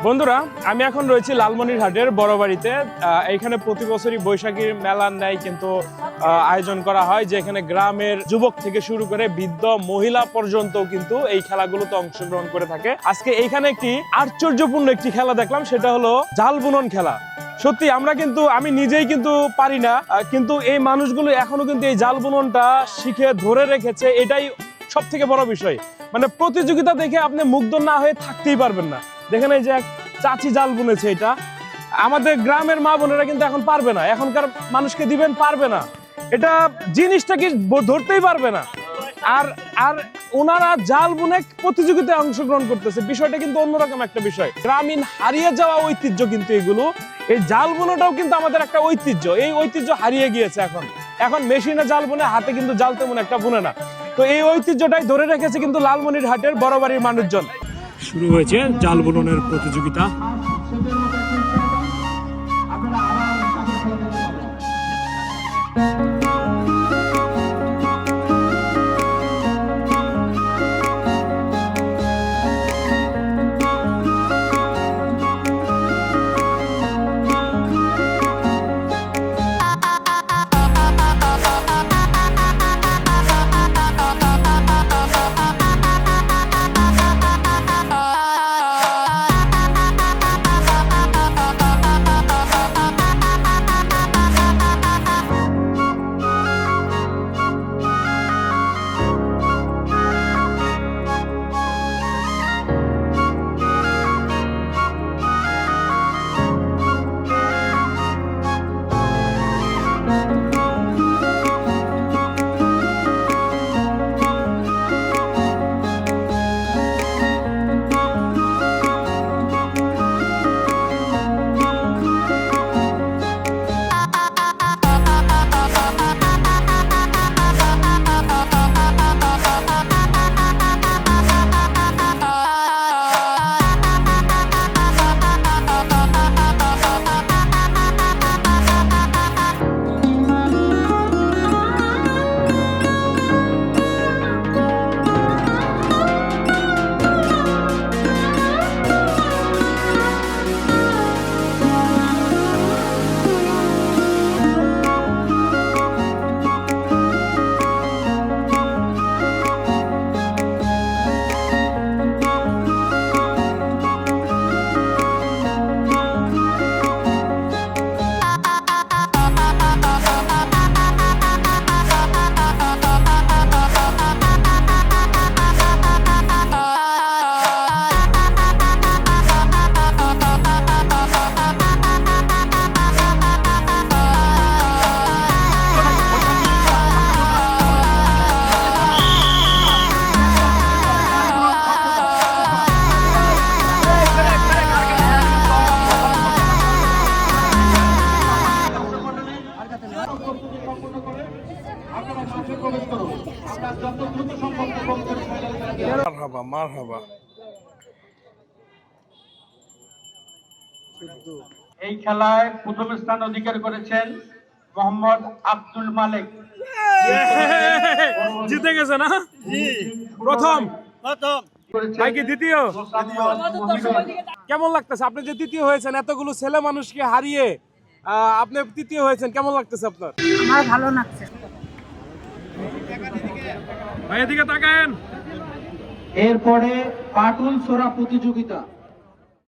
বন্ধুরা, আমি এখন রয়েছি লালমনিরহাটের বড় বাড়িতে। এইখানে প্রতি বছরই বৈশাখীর মেলার ন্যায় কিন্তু আয়োজন করা হয়, যেখানে গ্রামের যুবক থেকে শুরু করে বৃদ্ধ মহিলা পর্যন্ত কিন্তু এই খেলাগুলোতে অংশগ্রহণ করে থাকে। আজকে এইখানে একটি আশ্চর্যপূর্ণ একটি খেলা দেখলাম, সেটা হলো জাল বুনন খেলা। সত্যি আমি নিজেই কিন্তু পারি না, কিন্তু এই মানুষগুলো এখনো কিন্তু এই জাল বুননটা শিখে ধরে রেখেছে। এটাই সব থেকে বড় বিষয়। মানে প্রতিযোগিতা দেখে আপনি মুগ্ধ না হয়ে থাকতেই পারবেন না। দেখেন এই যে এক চাচি জাল বুনেছে, এটা আমাদের গ্রামের মা বোনেরা কিন্তু এখন পারবে না, এখনকার মানুষকে দিবেন পারবে না, এটা জিনিসটা কি ধরতেই পারবে না। আর আর ওনারা জাল বুনে প্রতিযোগিতায় অংশগ্রহণ করতেছে, বিষয়টা কিন্তু অন্যরকম একটা বিষয়। গ্রামীণ হারিয়ে যাওয়া ঐতিহ্য কিন্তু এগুলো। এই জাল বুনোটাও কিন্তু আমাদের একটা ঐতিহ্য, এই ঐতিহ্য হারিয়ে গিয়েছে। এখন মেশিনে জাল বুনে, হাতে কিন্তু জাল তেমন একটা বুনে না। তো এই ঐতিহ্যটাই ধরে রেখেছে কিন্তু লালমনিরহাটের বড় বাড়ির মানুষজন। শুরু হয়েছে জাল বুননের প্রতিযোগিতা। মারহাবা। এই খেলায় প্রথম স্থান অধিকার করেছেন মোহাম্মদ আব্দুল মালিক। জিতে গেছে না? প্রথম ভাই কি দ্বিতীয়? কেমন লাগতেছে আপনি যে তৃতীয় হয়েছেন? এতগুলো ছেলে মানুষকে হারিয়ে আপনি তৃতীয় হয়েছেন, কেমন লাগতেছে আপনার? আমার ভালো লাগছে। ভাই এদিকে তাকায়েন। এরপরে পাটুল ছোড়া প্রতিযোগিতা।